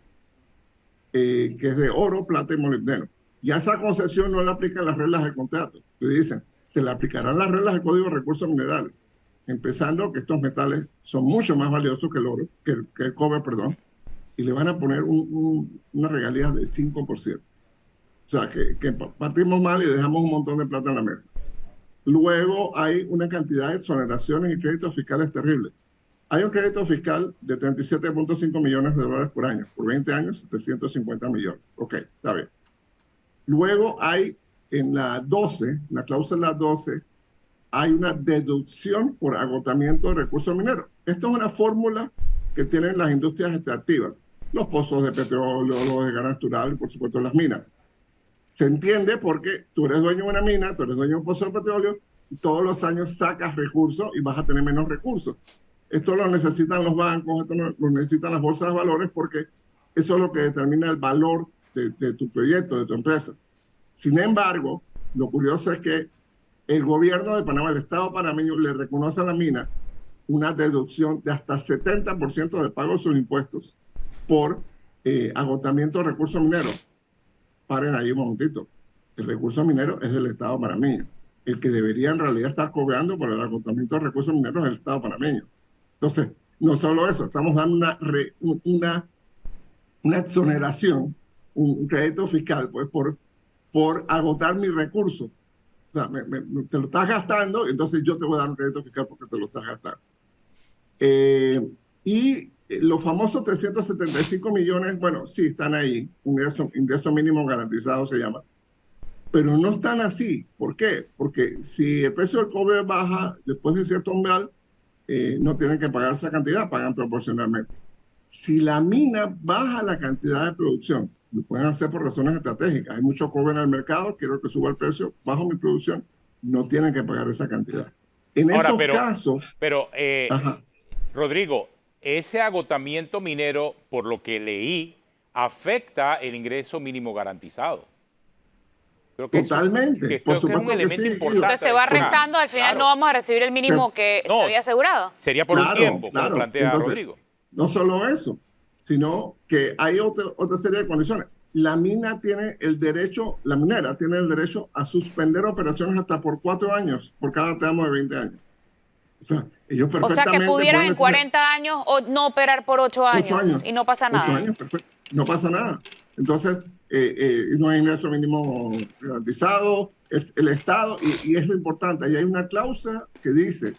S4: que es de oro, plata y molibdeno. Y a esa concesión no le aplican las reglas del contrato. Le dicen, se le aplicarán las reglas del Código de Recursos Minerales, empezando que estos metales son mucho más valiosos que el oro, que el cobre, perdón, y le van a poner una regalía de 5%. O sea, que partimos mal y dejamos un montón de plata en la mesa. Luego hay una cantidad de exoneraciones y créditos fiscales terribles. Hay un crédito fiscal de 37.5 millones de dólares por año. Por 20 años, 750 millones. Ok, está bien. Luego hay en la 12, en la cláusula 12, hay una deducción por agotamiento de recursos mineros. Esta es una fórmula que tienen las industrias extractivas, los pozos de petróleo, los de gas natural y por supuesto las minas. Se entiende porque tú eres dueño de una mina, tú eres dueño de un pozo de petróleo, y todos los años sacas recursos y vas a tener menos recursos. Esto lo necesitan los bancos, esto lo necesitan las bolsas de valores porque eso es lo que determina el valor de tu proyecto, de tu empresa. Sin embargo, lo curioso es que el gobierno de Panamá, el Estado panameño, le reconoce a la mina una deducción de hasta 70% del pago de sus impuestos por agotamiento de recursos mineros. Paren ahí un momentito. El recurso minero es del Estado panameño. El que debería en realidad estar cobrando por el agotamiento de recursos mineros es el Estado panameño. Entonces, no solo eso, estamos dando una exoneración, un crédito fiscal, pues, por agotar mi recurso. O sea, te lo estás gastando, entonces yo te voy a dar un crédito fiscal porque te lo estás gastando. Y los famosos 375 millones, bueno, sí están ahí, ingreso mínimo garantizado se llama, pero no están así. ¿Por qué? Porque si el precio del cobre baja después de cierto umbral, no tienen que pagar esa cantidad, pagan proporcionalmente. Si la mina baja la cantidad de producción, lo pueden hacer por razones estratégicas. Hay mucho cobre en el mercado, quiero que suba el precio, bajo mi producción, no tienen que pagar esa cantidad. En
S5: Ahora,
S4: esos casos...
S5: pero
S4: Ajá.
S5: Rodrigo, ese agotamiento minero, por lo que leí, afecta el ingreso mínimo garantizado. Creo que
S4: Totalmente, por
S5: creo que es un
S4: supuesto que
S5: elemento
S4: sí.
S5: importante.
S1: Entonces se va
S5: a destacar.
S1: restando, al final
S5: Claro.
S1: no vamos a recibir el mínimo que se
S5: No.
S1: había asegurado.
S5: Sería por un
S4: Claro,
S5: tiempo, como
S4: claro.
S5: plantea
S4: Entonces,
S5: Rodrigo.
S4: no solo eso, sino que hay otra serie de condiciones. La mina tiene el derecho, la minera tiene el derecho a suspender operaciones hasta por 4 años, por cada tramo de 20 años. O sea, ellos
S1: O sea
S4: perfectamente
S1: que pudieran
S4: pueden
S1: en
S4: decirle,
S1: 40 años o no operar por 8
S4: 8
S1: años
S4: años.
S1: y no pasa
S4: 8
S1: nada.
S4: años, perfecto. No pasa nada. Entonces, no hay ingreso mínimo garantizado, es el Estado, y es lo importante. Ahí hay una cláusula que dice,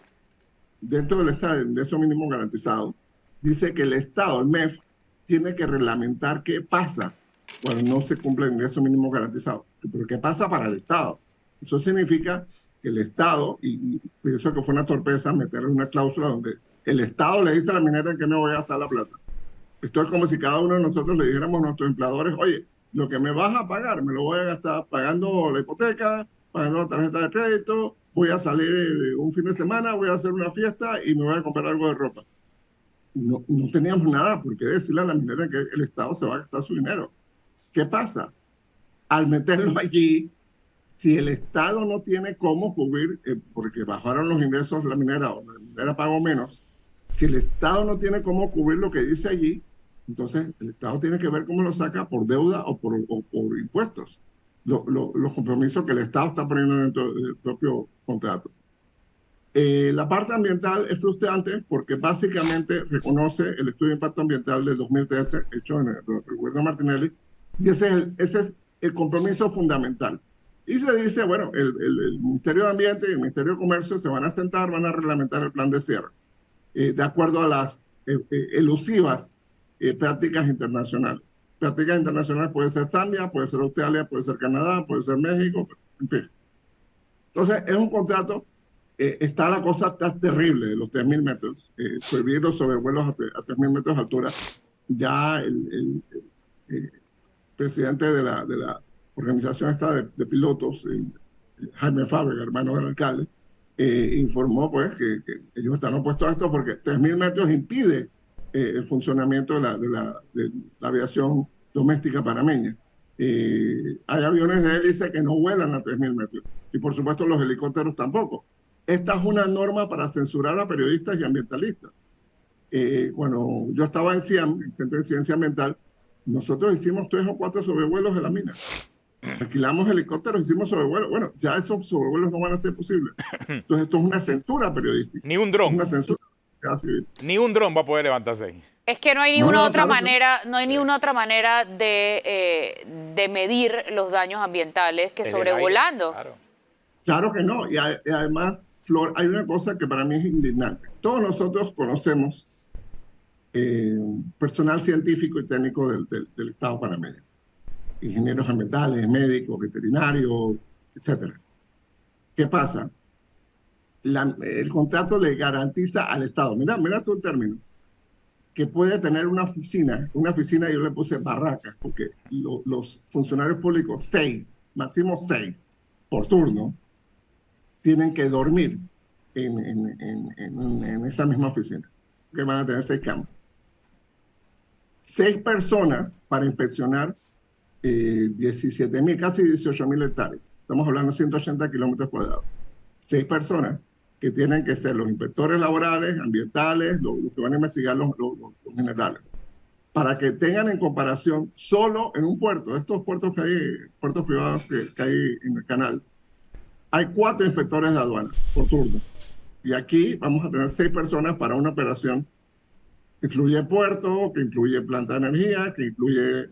S4: dentro del Estado, el ingreso mínimo garantizado, dice que el Estado, el MEF, tiene que reglamentar qué pasa cuando no se cumple el ingreso mínimo garantizado. Pero qué pasa para el Estado. Eso significa que el Estado, y pienso que fue una torpeza meterle una cláusula donde el Estado le dice a la minera en qué me voy a gastar la plata. Esto es como si cada uno de nosotros le dijéramos a nuestros empleadores, oye, lo que me vas a pagar, me lo voy a gastar pagando la hipoteca, pagando la tarjeta de crédito, voy a salir un fin de semana, voy a hacer una fiesta y me voy a comprar algo de ropa. No teníamos nada por qué decirle a la minera que el Estado se va a gastar su dinero. ¿Qué pasa? Al meterlo allí, si el Estado no tiene cómo cubrir, porque bajaron los ingresos la minera o la minera pagó menos, si el Estado no tiene cómo cubrir lo que dice allí, entonces el Estado tiene que ver cómo lo saca por deuda o por impuestos. Los compromisos que el Estado está poniendo dentro del propio contrato. La parte ambiental es frustrante porque básicamente reconoce el estudio de impacto ambiental del 2013 hecho en el gobierno Martinelli, y ese es el compromiso fundamental. Y se dice, bueno, el Ministerio de Ambiente y el Ministerio de Comercio se van a sentar, van a reglamentar el plan de cierre, de acuerdo a las elusivas prácticas internacionales. Prácticas internacionales puede ser Zambia, puede ser Australia, puede ser Canadá, puede ser México, en fin. Entonces, es un contrato, está la cosa tan terrible de los 3.000 metros, prohibir los sobrevuelos a 3.000 metros de altura. Ya el presidente de la organización esta de pilotos, Jaime Fábrega, hermano del alcalde, informó pues que ellos están opuestos a esto porque 3.000 metros impide el funcionamiento de la aviación doméstica panameña. Hay aviones de hélice que no vuelan a 3.000 metros y por supuesto los helicópteros tampoco. Esta es una norma para censurar a periodistas y ambientalistas. Cuando yo estaba en CIAM, el Centro de Ciencia Ambiental, nosotros hicimos 3 o 4 sobrevuelos de la mina. Alquilamos helicópteros, hicimos sobrevuelos. Bueno, ya esos sobrevuelos no van a ser posibles. Entonces esto es una censura periodística.
S5: Ni un dron.
S4: Una censura civil.
S5: Ni un dron va a poder levantarse ahí.
S1: Es que no hay ni una otra manera, no hay ni una otra manera de medir los daños ambientales que
S5: Desde el aire,
S1: sobrevolando.
S5: claro.
S4: Claro que no. Y además, Flor, hay una cosa que para mí es indignante. Todos nosotros conocemos personal científico y técnico del Estado panameño. Ingenieros ambientales, médicos, veterinarios, etc. ¿Qué pasa? El contrato le garantiza al Estado, mira tu término, que puede tener una oficina yo le puse barracas, porque los funcionarios públicos, 6, máximo 6 por turno, tienen que dormir en esa misma oficina, que van a tener 6 camas. 6 personas para inspeccionar 17.000, casi 18.000 hectáreas. Estamos hablando de 180 kilómetros cuadrados. 6 personas que tienen que ser los inspectores laborales, ambientales, los que van a investigar los minerales. Para que tengan en comparación, solo en un puerto, estos puertos que hay, puertos privados que hay en el canal, hay 4 inspectores de aduana por turno. Y aquí vamos a tener 6 personas para una operación que incluye puerto, que incluye planta de energía, que incluye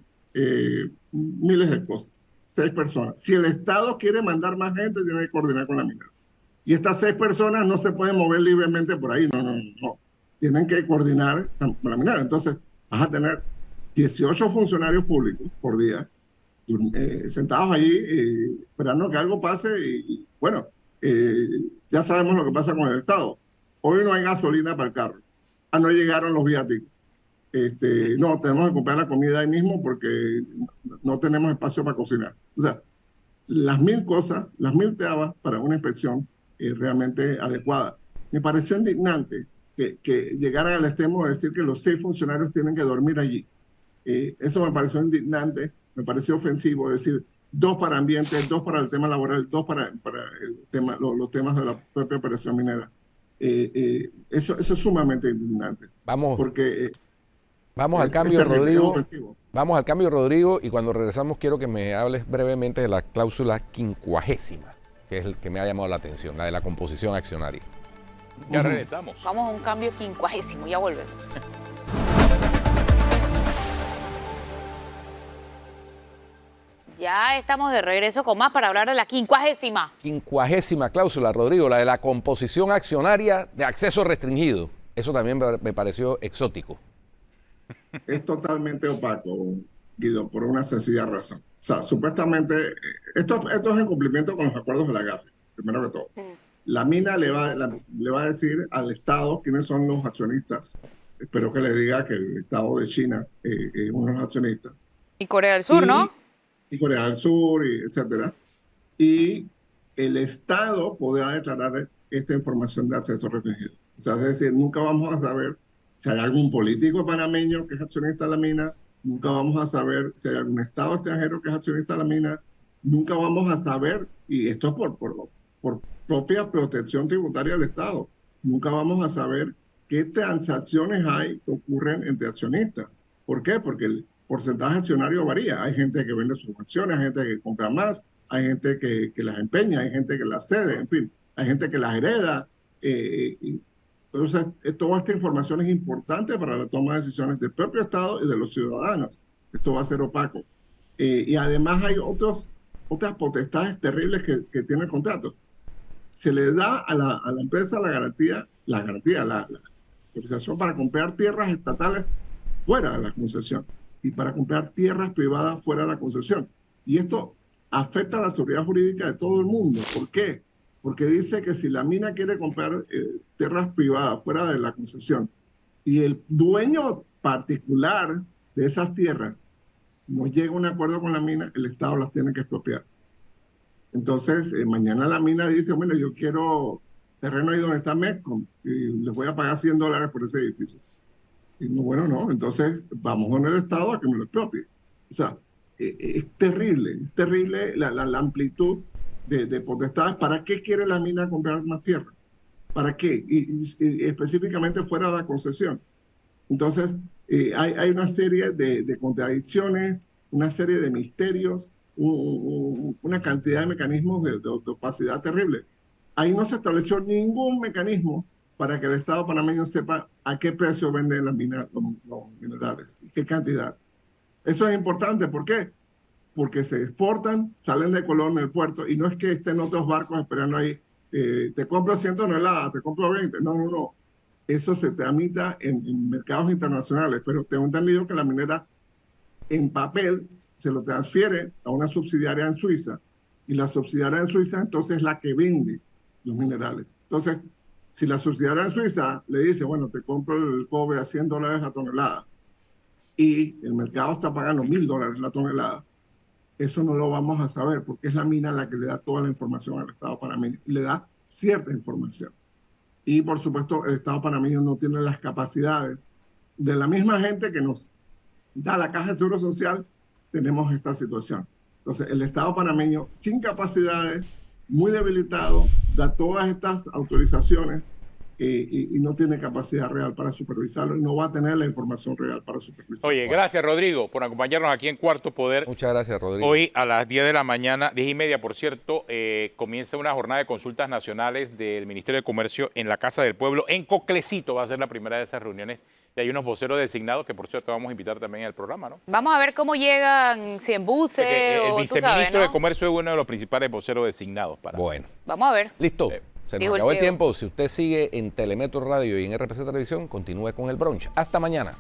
S4: miles de cosas. 6 personas. Si el Estado quiere mandar más gente, tiene que coordinar con la minera. Y estas 6 personas no se pueden mover libremente por ahí, no. Tienen que coordinar con la minera. Entonces, vas a tener 18 funcionarios públicos por día, sentados allí esperando que algo pase y bueno, ya sabemos lo que pasa con el Estado. Hoy no hay gasolina para el carro. No llegaron los viáticos. No, tenemos que comprar la comida ahí mismo porque no tenemos espacio para cocinar. O sea, las 1.000 cosas, las 1.000 trabas para una inspección realmente adecuada. Me pareció indignante que llegaran al extremo de decir que los 6 funcionarios tienen que dormir allí. Eso me pareció indignante, me pareció ofensivo, decir 2 para ambiente, 2 para el tema laboral, 2 para el tema, los temas de la propia operación minera. Eso es sumamente indignante. Porque
S2: Vamos al cambio,
S4: terrible,
S2: Rodrigo. Vamos al cambio, Rodrigo, y cuando regresamos quiero que me hables brevemente de la cláusula 50ª, que es el que me ha llamado la atención, la de la composición accionaria.
S5: Ya regresamos.
S1: Vamos a un cambio 50º, ya volvemos. Ya estamos de regreso con más para hablar de la 50ª.
S2: 50ª cláusula, Rodrigo, la de la composición accionaria de acceso restringido. Eso también me pareció exótico.
S4: Es totalmente opaco, Guido, por una sencilla razón. O sea, supuestamente, esto es en cumplimiento con los acuerdos de la GAFI, primero que todo. La mina le va a decir al Estado quiénes son los accionistas. Espero que le diga que el Estado de China es uno de los accionistas.
S1: Y Corea del Sur, ¿no?
S4: Y Corea del Sur, etcétera. Y el Estado podrá declarar esta información de acceso restringido. O sea, es decir, nunca vamos a saber si hay algún político panameño que es accionista de la mina, nunca vamos a saber si hay algún Estado extranjero que es accionista de la mina, nunca vamos a saber, y esto es por propia protección tributaria del Estado, nunca vamos a saber qué transacciones hay que ocurren entre accionistas. ¿Por qué? Porque el porcentaje accionario varía. Hay gente que vende sus acciones, hay gente que compra más, hay gente que las empeña, hay gente que las cede, en fin, hay gente que las hereda. Entonces, toda esta información es importante para la toma de decisiones del propio Estado y de los ciudadanos. Esto va a ser opaco. Y además hay otras potestades terribles que tiene el contrato. Se le da a la empresa la autorización para comprar tierras estatales fuera de la concesión y para comprar tierras privadas fuera de la concesión. Y esto afecta a la seguridad jurídica de todo el mundo. ¿Por qué? Porque dice que si la mina quiere comprar tierras privadas fuera de la concesión y el dueño particular de esas tierras no llega a un acuerdo con la mina, el Estado las tiene que expropiar. Entonces, mañana la mina dice, bueno, yo quiero terreno ahí donde está Medcom y les voy a pagar $100 por ese edificio. Y no, bueno, no, entonces vamos con el Estado a que me lo expropie. O sea, es terrible la amplitud de potestades. ¿Para qué quiere la mina comprar más tierra? ¿Para qué? Y específicamente fuera de la concesión. Entonces, hay una serie de contradicciones, una serie de misterios, una cantidad de mecanismos de opacidad terrible. Ahí no se estableció ningún mecanismo para que el Estado panameño sepa a qué precio venden los minerales y qué cantidad. Eso es importante. ¿Por qué? Porque se exportan, salen de Colón en el puerto y no es que estén otros barcos esperando ahí, te compro 100 toneladas, te compro 20. No. Eso se tramita en mercados internacionales, pero tengo entendido que la minera en papel se lo transfiere a una subsidiaria en Suiza y la subsidiaria en Suiza entonces es la que vende los minerales. Entonces, si la subsidiaria en Suiza le dice, bueno, te compro el cobre a $100 la tonelada y el mercado está pagando $1.000 la tonelada, eso no lo vamos a saber porque es la mina la que le da toda la información al Estado panameño y le da cierta información. Y por supuesto el Estado panameño no tiene las capacidades de la misma gente que nos da la Caja de Seguro Social, tenemos esta situación. Entonces el Estado panameño sin capacidades, muy debilitado, da todas estas autorizaciones y no tiene capacidad real para supervisarlo y no va a tener la información real para supervisarlo.
S5: Oye, gracias Rodrigo por acompañarnos aquí en Cuarto Poder.
S2: Muchas gracias, Rodrigo.
S5: Hoy a las 10 de la mañana, 10:30 por cierto, comienza una jornada de consultas nacionales del Ministerio de Comercio en la Casa del Pueblo. En Coclecito va a ser la primera de esas reuniones. Y hay unos voceros designados que por cierto vamos a invitar también al programa, ¿no?
S1: Vamos a ver cómo llegan, si en buses
S5: El
S1: o
S5: viceministro
S1: ¿no?
S5: de Comercio es uno de los principales voceros designados para...
S2: Bueno.
S1: Vamos a ver.
S2: Listo. Se nos
S1: Dijo el
S2: acabó el
S1: ciego.
S2: tiempo. Si usted sigue en Telemetro Radio y en RPC Televisión, continúe con el brunch. Hasta mañana.